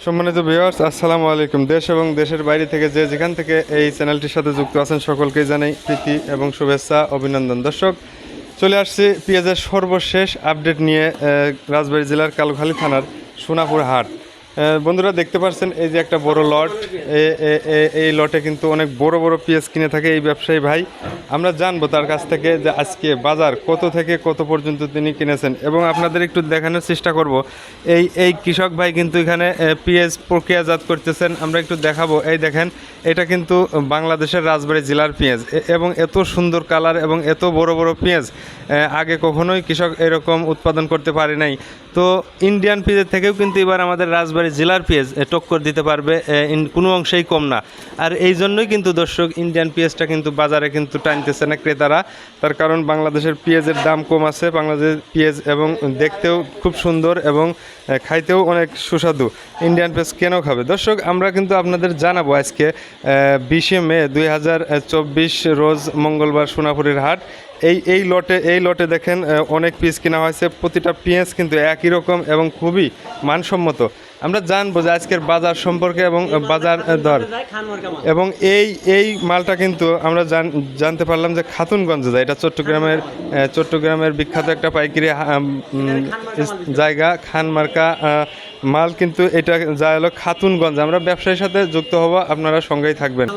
সম্মানিত ভিউয়ার্স, আসসালামু আলাইকুম। দেশ এবং দেশের বাইরে থেকে যেখান থেকে এই চ্যানেলটির সাথে যুক্ত আছেন সকলকেই জানাই প্রীতি এবং শুভেচ্ছা, অভিনন্দন। দর্শক, চলে আসছি পেঁয়াজের সর্বশেষ আপডেট নিয়ে রাজবাড়ী জেলার কালুখালী থানার সোনাপুর হাট। বন্ধুরা দেখতে পাচ্ছেন এই যে একটা বড় লট, এই লটে কিন্তু অনেক বড় বড় পেঁয়াজ কিনে থাকে এই ব্যবসায়ী ভাই। আমরা জানবো তার কাছ থেকে যে আজকে বাজার কত থেকে কত পর্যন্ত তিনি কিনেছেন এবং আপনাদের একটু দেখানোর চেষ্টা করব। এই কৃষক ভাই কিন্তু এখানে পেঁয়াজ প্রক্রিয়াজাত করতেছেন, আমরা একটু দেখাবো। এই দেখেন, এটা কিন্তু বাংলাদেশের রাজবাড়ী জেলার পেঁয়াজ এবং এত সুন্দর কালার এবং এত বড় বড় পেঁয়াজ আগে কখনোই কৃষক এরকম উৎপাদন করতে পারে নাই। তো ইন্ডিয়ান পেঁয়াজের থেকেও কিন্তু এবার আমাদের রাজবাড়ী জেলার পেঁয়াজ টক্কর দিতে পারবে, কোনো অংশেই কম না। আর এই জন্যই কিন্তু দর্শক ইন্ডিয়ান পেঁয়াজটা কিন্তু বাজারে কিন্তু টানতেছে না ক্রেতারা, তার কারণ বাংলাদেশের পেঁয়াজের দাম কম আছে। বাংলাদেশের পেঁয়াজ এবং দেখতেও খুব সুন্দর এবং খাইতেও অনেক সুস্বাদু। ইন্ডিয়ান পেঁয়াজ কেন খাবে? দর্শক, আমরা কিন্তু আপনাদের জানাবো আজকে 20 মে 2024 রোজ মঙ্গলবার সোনাপুরের হাট। এই লটে দেখেন অনেক পিস কেনা হয়েছে। প্রতিটা পেঁয়াজ কিন্তু একই রকম এবং খুবই মানসম্মত। আমরা জানবো যে আজকের বাজার সম্পর্কে এবং বাজার দর এবং এই মালটা কিন্তু আমরা জানতে পারলাম যে খাতুনগঞ্জে যায়। এটা চট্টগ্রামের বিখ্যাত একটা পাইকারি জায়গা, খানমার্কা মাল কিন্তু এটা যায় হলো খাতুনগঞ্জ। আমরা ব্যবসায়ীর সাথে যুক্ত হব, আপনারা সঙ্গেই থাকবেন।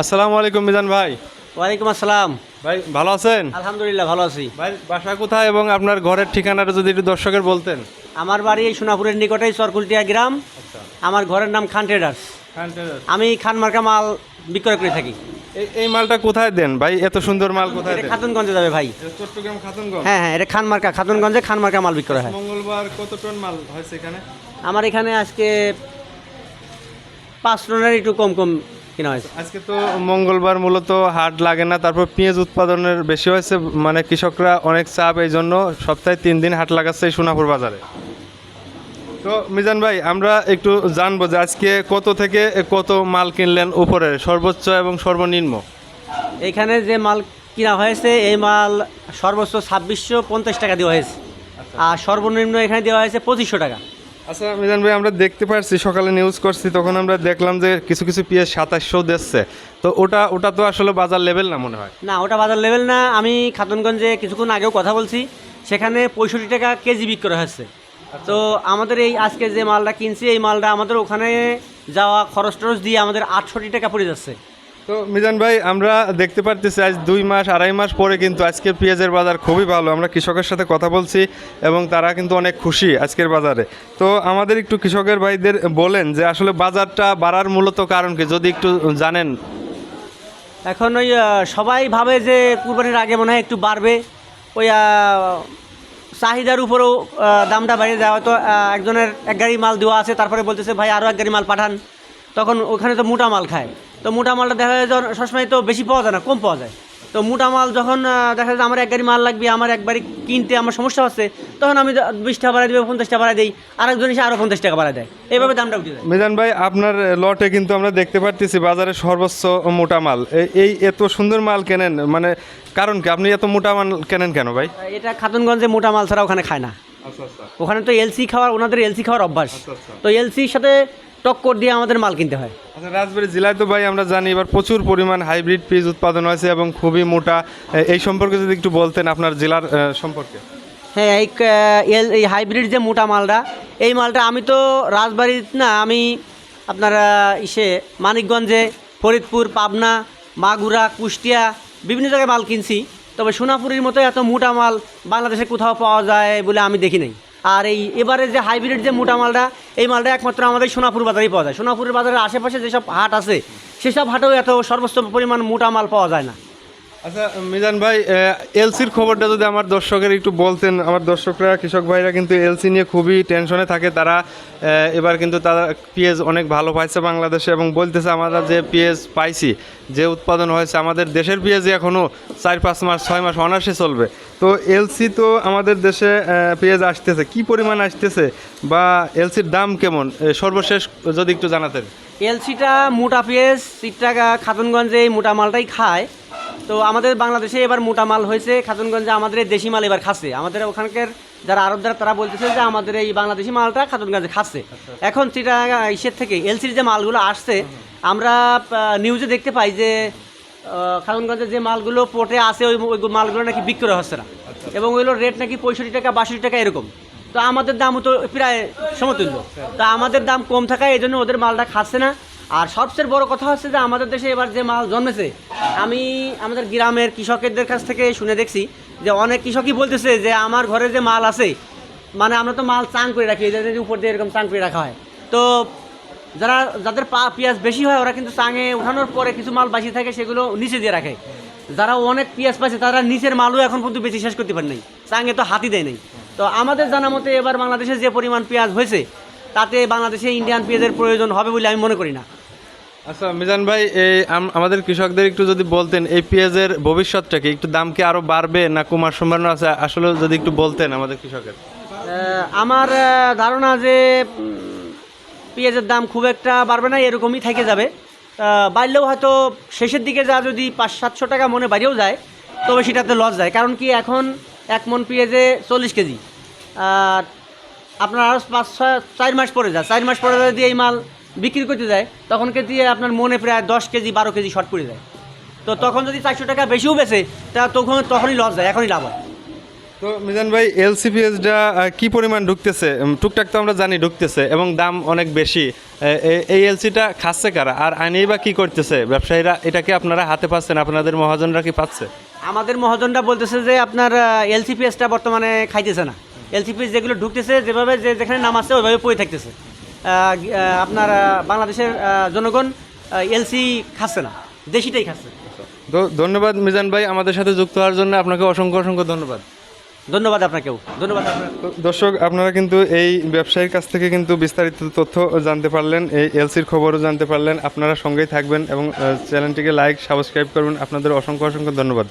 আসসালামু আলাইকুম মিজান ভাই। ওয়ালাইকুম আসসালাম ভাই, ভালো আছেন? আলহামদুলিল্লাহ ভালো আছি। ভাই, বাসা কোথায় এবং আপনার ঘরের ঠিকানাটা যদি একটু দর্শকের বলতেন। আমার বাড়ি এই সোনাপুরের নিকটেই চরকুলটিয়া গ্রাম। আমার ঘরের নাম খান ট্রেডার্স। আমি খানমার্কা মাল বিক্রয় করে থাকি। এই মালটা কোথায় দেন ভাই? এত সুন্দর মাল কোথায় দেন? খাতুনগঞ্জে যাবে ভাই। চট্টগ্রাম খাতুনগঞ্জ? হ্যাঁ, এটা খানমার্কা খানমার্কা মাল বিক্রয় হয়। মঙ্গলবার কত টন মাল হয়েছে এখানে? আমার এখানে আজকে 5 টনের একটু কম কিনা হয়েছে। আজকে তো মঙ্গলবার, মূলত হাট লাগে না, তারপর পেঁয়াজ উৎপাদনের বেশি হয়েছে, মানে কৃষকরা অনেক চাপ, এই জন্য সপ্তাহে 3 দিন হাট লাগাচ্ছে এই সোনাপুর বাজারে। তো মিজান ভাই, আমরা একটু জানবো যে আজকে কত থেকে কত মাল কিনলেন, উপরে সর্বোচ্চ এবং সর্বনিম্ন। এখানে যে মাল কিনা হয়েছে এই মাল সর্বোচ্চ 2650 টাকা দেওয়া হয়েছে, আর সর্বনিম্ন এখানে দেওয়া হয়েছে 2500 টাকা। আচ্ছা মিজান ভাই, আমরা দেখতে পাচ্ছি সকালে নিউজ করছি, তখন আমরা দেখলাম যে কিছু কিছু পেঁয়াজ 2700 দিচ্ছে। তো ওটা তো আসলে বাজার লেভেল না মনে হয়। না, ওটা বাজার লেভেল না। আমি খাতুনগঞ্জে কিছুক্ষণ আগেও কথা বলছি, সেখানে 65 টাকা কেজি বিক্রি হচ্ছে। তো আমাদের এই আজকে যে মালটা কিনছি, এই মালটা আমাদের ওখানে যাওয়া খরচ টরচ দিয়ে আমাদের 68 টাকা পড়ে যাচ্ছে। তো মিজান ভাই, আমরা দেখতে পারতেছি আজ 2 মাস পরে কিন্তু আজকের পেঁয়াজের বাজার খুবই ভালো। আমরা কৃষকের সাথে কথা বলছি এবং তারা কিন্তু অনেক খুশি আজকের বাজারে। তো আমাদের একটু কৃষকের ভাইদের বলেন যে আসলে বাজারটা বাড়ার মূলত কারণ কি, যদি একটু জানেন। এখন ওই সবাই ভাবে যে কুরবানির আগে মনে হয় একটু বাড়বে, ওই চাহিদার উপরেও দামটা বেড়ে যায়। হয়তো একজনের 1 গাড়ি মাল দেওয়া আছে, তারপরে বলতেছে ভাই আরও 1 গাড়ি মাল পাঠান। তখন ওখানে তো মোটা মাল খায়, তো মোটা মালটা দেখা যায় সবসময় তো বেশি পাওয়া যায় না, কম পাওয়া যায়। তো মোটা মাল যখন দেখা যায় আমার 1 গাড়ি মাল লাগবে, আমার একবারই কিনতে আমার সমস্যা হচ্ছে, তখন আমি 20 টাকা বাড়াই দেবো, 50 টাকা বাড়াই দিই, আরেকজন এসে আরও 50 টাকা বাড়াই দেয়, এইভাবে দামটা উঠে যায়। মিজান ভাই, আপনার লটে কিন্তু আমরা দেখতে পারতেছি বাজারে সর্বোচ্চ মোটা মাল। এই এত সুন্দর মাল কেনেন, মানে কারণ কি, আপনি এত মোটা মাল কেনেন কেন ভাই? এটা খাতুনগঞ্জে মোটা মাল ছাড়া ওখানে খায় না। আচ্ছা আচ্ছা ওখানে তো ওনাদের এলসি খাওয়ার অভ্যাস। আচ্ছা, আচ্ছা। তো এলসির সাথে টক্কর দিয়ে আমাদের মাল কিনতে হয়। আচ্ছা, রাজবাড়ী জেলায় তো ভাই আমরা জানি এবার প্রচুর পরিমাণ হাইব্রিড পেঁয়াজ উৎপাদন হয়েছে এবং খুবই মোটা। এই সম্পর্কে যদি একটু বলতেন আপনার জেলার সম্পর্কে। হ্যাঁ, এই হাইব্রিড যে মোটা মালটা, এই মালটা আমি তো রাজবাড়ির না, আমি আপনার মানিকগঞ্জে, ফরিদপুর, পাবনা, মাগুরা, কুষ্টিয়া বিভিন্ন জায়গায় মাল কিনছি। তবে সোনাপুরের মতো এত মোটা মাল বাংলাদেশে কোথাও পাওয়া যায় বলে আমি দেখি নাই। আর এবারে যে হাইব্রিড যে মোটা মালটা, এই মালটা একমাত্র আমাদের সোনাপুর বাজারেই পাওয়া যায়। সোনাপুরের বাজারের আশেপাশে যেসব হাট আছে সেসব হাটেও এত সর্বোচ্চ পরিমাণ মোটা মাল পাওয়া যায় না। আচ্ছা মিজান ভাই, এলসির খবরটা যদি আমার দর্শকের একটু বলতেন। আমার দর্শকরা, কৃষক ভাইরা কিন্তু এলসি নিয়ে খুবই টেনশনে থাকে। তারা এবার কিন্তু তারা পেঁয়াজ অনেক ভালো পাইছে বাংলাদেশে এবং বলতেছে আমরা যে পেঁয়াজ পাইছি, যে উৎপাদন হয়েছে, আমাদের দেশের পেঁয়াজই এখনও 4-5 মাস 6 মাস অনার্সে চলবে। তো এলসি তো আমাদের দেশে পেঁয়াজ আসতেছে, কি পরিমাণ আসতেছে বা এলসির দাম কেমন সর্বশেষ যদি একটু জানাতেন। এলসিটা মোটা পেঁয়াজ চিট্টাগা খাতুনগঞ্জে এই মোটা মালটাই খায়। তো আমাদের বাংলাদেশে এবার মোটা মাল হয়েছে, খাতুনগঞ্জে আমাদের দেশি মাল এবার খাচ্ছে। আমাদের ওখানকার যারা আড়তদার তারা বলতেছে যে আমাদের এই বাংলাদেশি মালটা খাতুনগঞ্জে খাচ্ছে। এখন সেটা ইসের থেকে এলসির যে মালগুলো আসছে আমরা নিউজে দেখতে পাই যে খাতুনগঞ্জের যে মালগুলো পোর্টে আসে ওই মালগুলো নাকি বিক্রয় হচ্ছে না, এবং ওইগুলোর রেট নাকি 65 টাকা 62 টাকা এরকম। তো আমাদের দামও তো প্রায় সমতুল্য, তা আমাদের দাম কম থাকায় এই জন্য ওদের মালটা খাচ্ছে না। আর সবচেয়ে বড় কথা হচ্ছে যে আমাদের দেশে এবার যে মাল জন্মেছে, আমি আমাদের গ্রামের কৃষকদের কাছ থেকে শুনে দেখছি যে অনেক কৃষকই বলতেছে যে আমার ঘরে যে মাল আছে, মানে আমরা তো মাল চাং করে রাখি, এদের উপর দিয়ে এরকম চাং করে রাখা হয়। তো যাদের পেঁয়াজ বেশি হয় ওরা কিন্তু চাঙে উঠানোর পরে কিছু মাল বাঁচিয়ে থাকে, সেগুলো নিচে দিয়ে রাখে। যারা অনেক পেঁয়াজ পাচ্ছে তারা নিচের মালও এখন পর্যন্ত বেশি শেষ করতে পারে নাই, চাঙে তো হাতি দেয় নাই। তো আমাদের জানা মতে এবার বাংলাদেশে যে পরিমাণ পেঁয়াজ হয়েছে তাতে বাংলাদেশে ইন্ডিয়ান পেঁয়াজের প্রয়োজন হবে বলে আমি মনে করি না। আচ্ছা মিজান ভাই, এই আমাদের কৃষকদের একটু যদি বলতেন এই পেঁয়াজের ভবিষ্যৎটা কি, একটু দাম কি আরো বাড়বে না কমার সম্ভাবনা আছে, আসলে যদি একটু বলতেন আমাদের কৃষকের। আমার ধারণা যে পেঁয়াজের দাম খুব একটা বাড়বে না, এরকমই থেকে যাবে। বাড়লেও হয়তো শেষের দিকে যা যদি 500-700 টাকা মনে বাড়িয়েও যায় তবে সেটাতে লস যায়। কারণ কি এখন 1 মন পেঁয়াজে 40 কেজি, আর আপনার আরও 4 মাস পরে যায়, 4 মাস পরে যদি এই মাল বিক্রি করতে যায় তখন কেজি আপনার মনে প্রায় 10 কেজি 12 কেজি শর্ট পড়ে যায়। তো তখন যদি 400 টাকা বেশিও বেচে তা তখনই লস যায়, এখনই লাভ হয়। তো মিজান ভাই এলসিপিএসটা কি পরিমাণ ঢুকতেছে? টুকটাক তো আমরা জানি ঢুকতেছে এবং দাম অনেক বেশি। এই এলসিটা খাচ্ছে কারা, আর আইনেই বা কী করতেছে ব্যবসায়ীরা? এটা কি আপনারা হাতে পাচ্ছেন, আপনাদের মহাজনরা কি পাচ্ছে? আমাদের মহাজনরা বলতেছে যে আপনার এলসিপিএসটা বর্তমানে খাইতেছে না। এলসিপিএস যেগুলো ঢুকতেছে যেভাবে যেখানে নাম আছে ওইভাবে পড়ে থাকতেছে। আপনার বাংলাদেশের জনগণ এলসি খাচ্ছে না, দেশিটাই খাচ্ছে। তো ধন্যবাদ মিজান ভাই আমাদের সাথে যুক্ত হওয়ার জন্য, আপনাকে অসংখ্য অসংখ্য ধন্যবাদ। ধন্যবাদ আপনাকেও, ধন্যবাদ আপনার। তো দর্শক, আপনারা কিন্তু এই ব্যবসায়ীর কাছ থেকে কিন্তু বিস্তারিত তথ্য জানতে পারলেন, এই এলসির খবরও জানতে পারলেন। আপনারা সঙ্গেই থাকবেন এবং চ্যানেলটিকে লাইক সাবস্ক্রাইব করবেন। আপনাদের অসংখ্য অসংখ্য ধন্যবাদ।